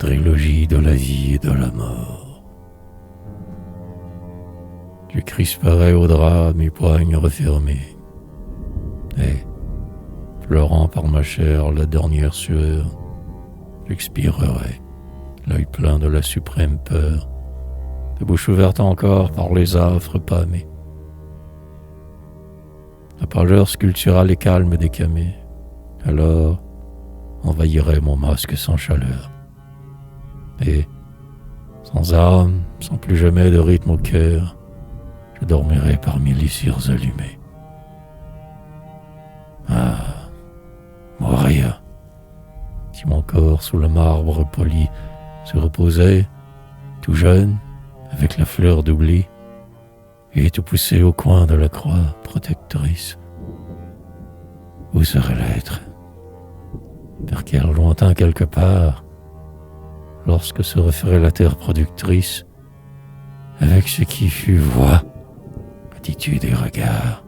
trilogie de la vie et de la mort. Je crisperai au drap mes poignes refermées, et, pleurant par ma chair la dernière sueur, j'expirerai, l'œil plein de la suprême peur, la bouche ouverte encore par les affres pâmés. La pâleur sculpturale et calme des camées, alors envahirait mon masque sans chaleur. Et, sans âme, sans plus jamais de rythme au cœur, je dormirai parmi les cires allumées. Ah, Moria, si mon corps sous le marbre poli se reposait, tout jeune, avec la fleur d'oubli, et tout poussé au coin de la croix protectrice, où serait l'être? Vers quel lointain quelque part, lorsque se referait la terre productrice, avec ce qui fut voix, attitude et regard.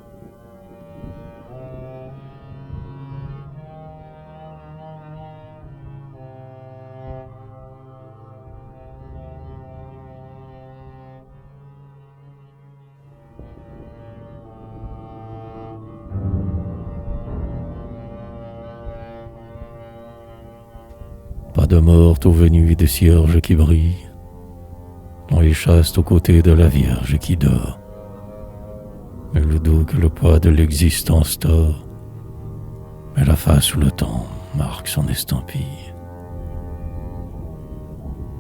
Pas de morte au venu des cierges qui brillent, dans les chastes aux côtés de la Vierge qui dort. Mais le dos que le poids de l'existence tord, mais la face où le temps marque son estampille.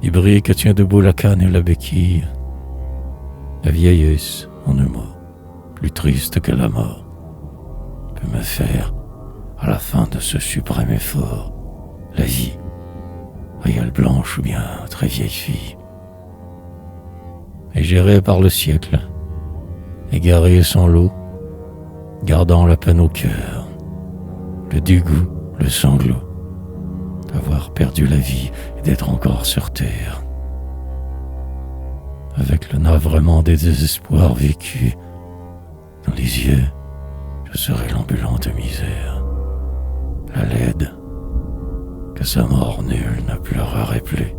Il brille que tient debout la canne et la béquille, la vieillesse, en un mot, plus triste que la mort, peut me faire, à la fin de ce suprême effort, la vie, réelle blanche ou bien très vieille fille, et gérée par le siècle, égarée sans lot, gardant la peine au cœur, le dégoût, le sanglot, d'avoir perdu la vie et d'être encore sur terre, avec le navrement des désespoirs vécus, dans les yeux, je serai l'ambulante misère, la laide, que sa mort nulle ne pleurerait plus.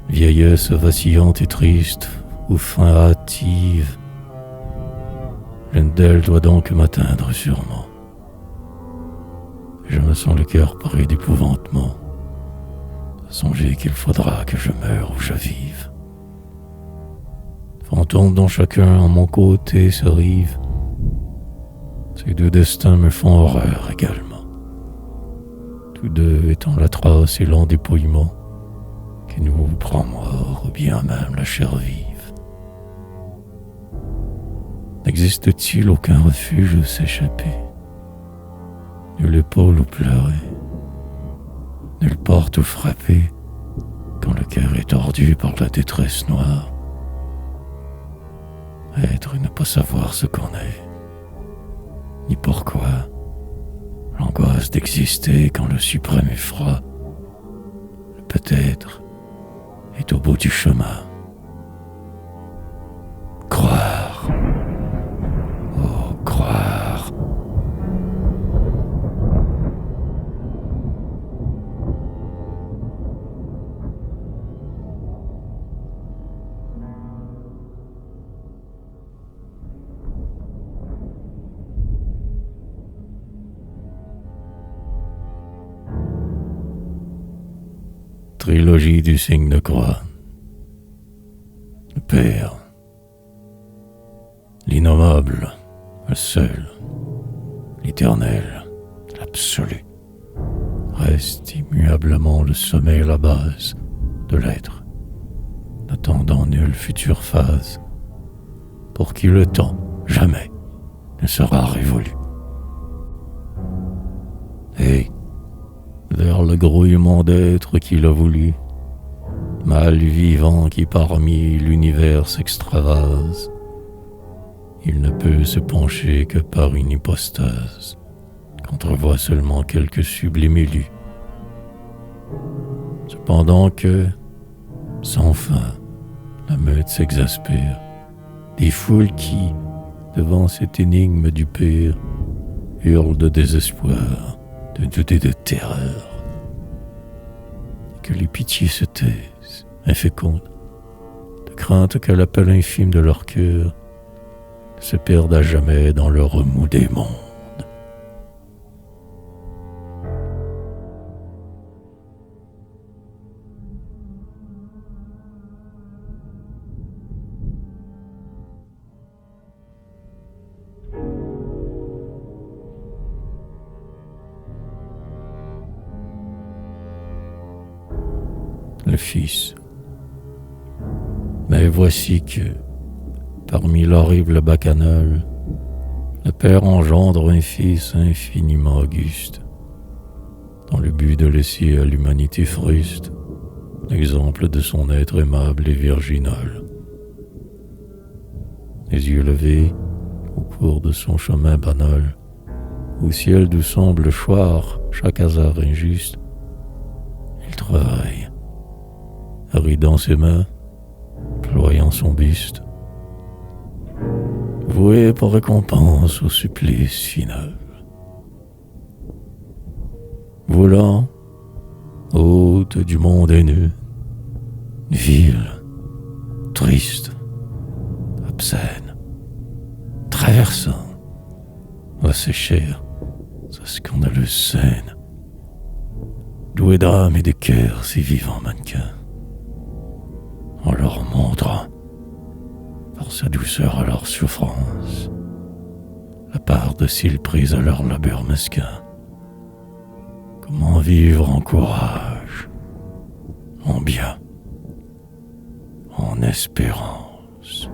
Vieillesse vacillante et triste, ou fin hâtive, l'une d'elles doit donc m'atteindre sûrement. Je me sens le cœur pris d'épouvantement, à songer qu'il faudra que je meure ou je vive. Fantômes dont chacun en mon côté se rive, ces deux destins me font horreur également, tous deux étant l'atroce et lent dépouillement qui nous prend mort ou bien même la chair vive. N'existe-t-il aucun refuge où s'échapper, nulle épaule où pleurer, nulle porte où frapper quand le cœur est tordu par la détresse noire? Être et ne pas savoir ce qu'on est, ni pourquoi, l'angoisse d'exister quand le suprême effroi, le peut-être, est au bout du chemin. Croire, oh croire. Trilogie du signe de croix. Le Père, l'innommable, le seul, l'éternel, l'absolu, reste immuablement le sommet et la base de l'être, n'attendant nulle future phase, pour qui le temps, jamais, ne sera révolu. Et, vers le grouillement d'êtres qu'il a voulu, mal vivant qui parmi l'univers s'extravase, il ne peut se pencher que par une hypostase, qu'entrevoit seulement quelques sublimes élus. Cependant que, sans fin, la meute s'exaspère, des foules qui, devant cette énigme du père, hurlent de désespoir, de doute et de terreur. Et que les pitiés se taisent, infécondes, de crainte que l'appel infime de leur cœur se perde à jamais dans le remous des mondes. Le Fils. Mais voici que, parmi l'horrible bacchanale, le Père engendre un Fils infiniment auguste, dans le but de laisser à l'humanité fruste l'exemple de son être aimable et virginal. Les yeux levés, au cours de son chemin banal, au ciel d'où semble choir chaque hasard injuste, il travaille, ridant ses mains, ployant son buste, voué pour récompense au supplice final. Voulant, hôte du monde haineux, ville, triste, obscène, traversant à ses chairs, sa scandaleuse scène, doué d'âme et de cœur ces vivants mannequins, en leur montrant, par sa douceur à leur souffrance, la part de cils prise à leur labeur mesquin. Comment vivre en courage, en bien, en espérance.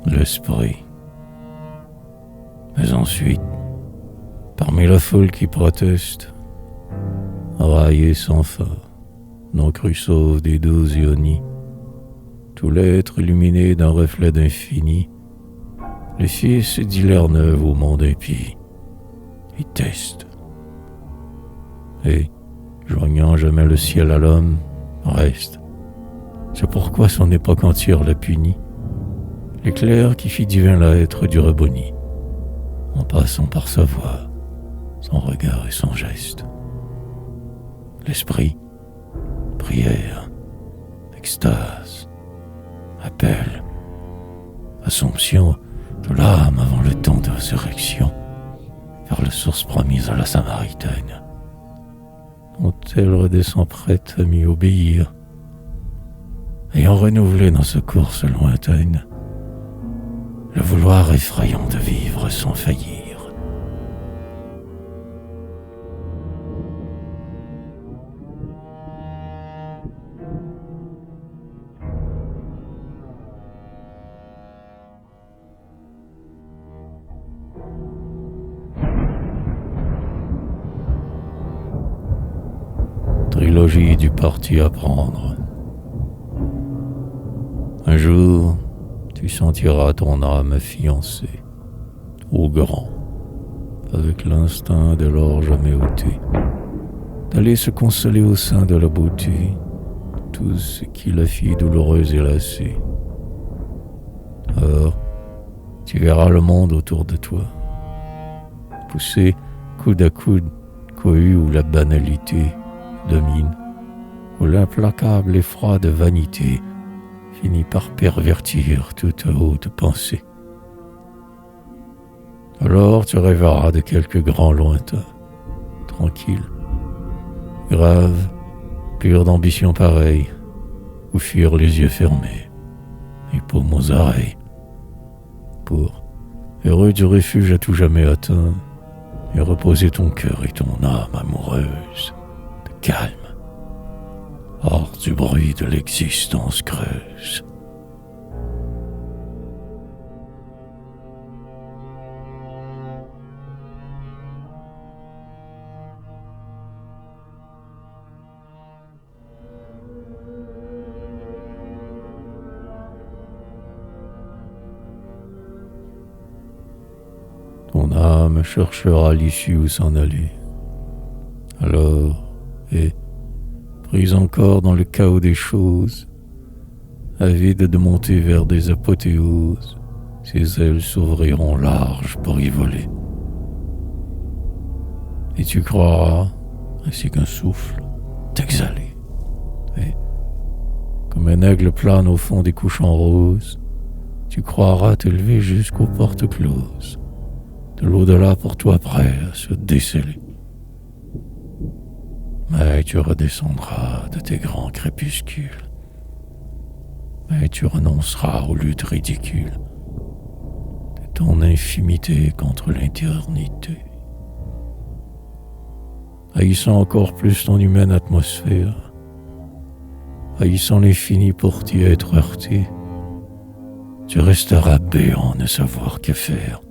L'esprit. Mais ensuite, parmi la foule qui proteste, raillé sans fin, non cru sauf des douze ionies, tout l'être illuminé d'un reflet d'infini, le Fils dit l'air neuve au monde impie, et teste. Et, joignant jamais le ciel à l'homme, reste. C'est pourquoi son époque entière l'a puni. L'éclair qui fit divin l'être du reboni, en passant par sa voix, son regard et son geste. L'esprit, prière, extase, appel, assomption de l'âme avant le temps de résurrection, vers la source promise à la Samaritaine, dont elle redescend prête à m'y obéir, ayant renouvelé dans sa course lointaine le vouloir effrayant de vivre sans faillir. Trilogie du parti à prendre. Un jour, tu sentiras ton âme fiancée, au grand, avec l'instinct de l'or jamais ôté, d'aller se consoler au sein de la beauté, tout ce qui la fit douloureuse et lassée. Or, tu verras le monde autour de toi, poussé coude à coude, cohue où la banalité domine, où l'implacable effroi de vanité finit par pervertir toute haute pensée. Alors tu rêveras de quelques grands lointains, tranquilles, graves, purs d'ambition pareille, où fuirent les yeux fermés, les paumes aux oreilles, pour, heureux du refuge à tout jamais atteint, et reposer ton cœur et ton âme amoureuse de calme, hors du bruit de l'existence creuse. Ton âme cherchera l'issue où s'en aller. Alors, prise encore dans le chaos des choses, avide de monter vers des apothéoses, ses ailes s'ouvriront larges pour y voler. Et tu croiras, ainsi qu'un souffle, t'exhaler. Et, comme un aigle plane au fond des couchants roses, tu croiras t'élever jusqu'aux portes closes, de l'au-delà pour toi prêt à se déceler. Mais tu redescendras de tes grands crépuscules. Mais tu renonceras aux luttes ridicules de ton infimité contre l'éternité. Haïssant encore plus ton humaine atmosphère, haïssant l'infini pour t'y être heurté, tu resteras béant, ne savoir que faire.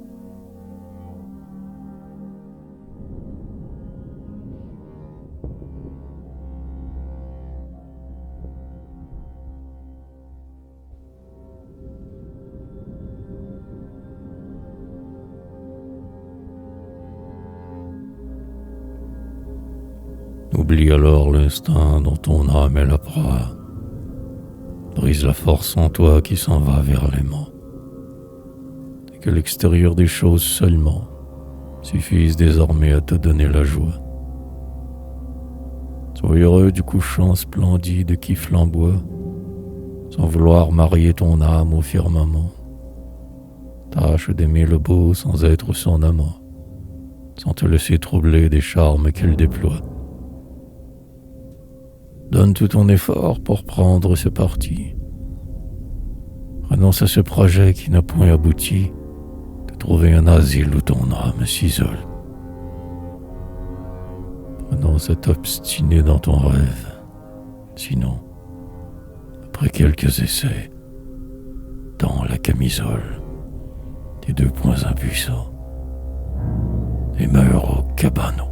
Oublie alors l'instinct dont ton âme est la proie. Brise la force en toi qui s'en va vers l'aimant. Et que l'extérieur des choses seulement suffise désormais à te donner la joie. Sois heureux du couchant splendide qui flamboie, sans vouloir marier ton âme au firmament. Tâche d'aimer le beau sans être son amant, sans te laisser troubler des charmes qu'il déploie. Donne tout ton effort pour prendre ce parti. Renonce à ce projet qui n'a point abouti, de trouver un asile où ton âme s'isole. Renonce à t'obstiner dans ton rêve. Sinon, après quelques essais, dans la camisole, tes 2 poings impuissants, et meurs au cabanon.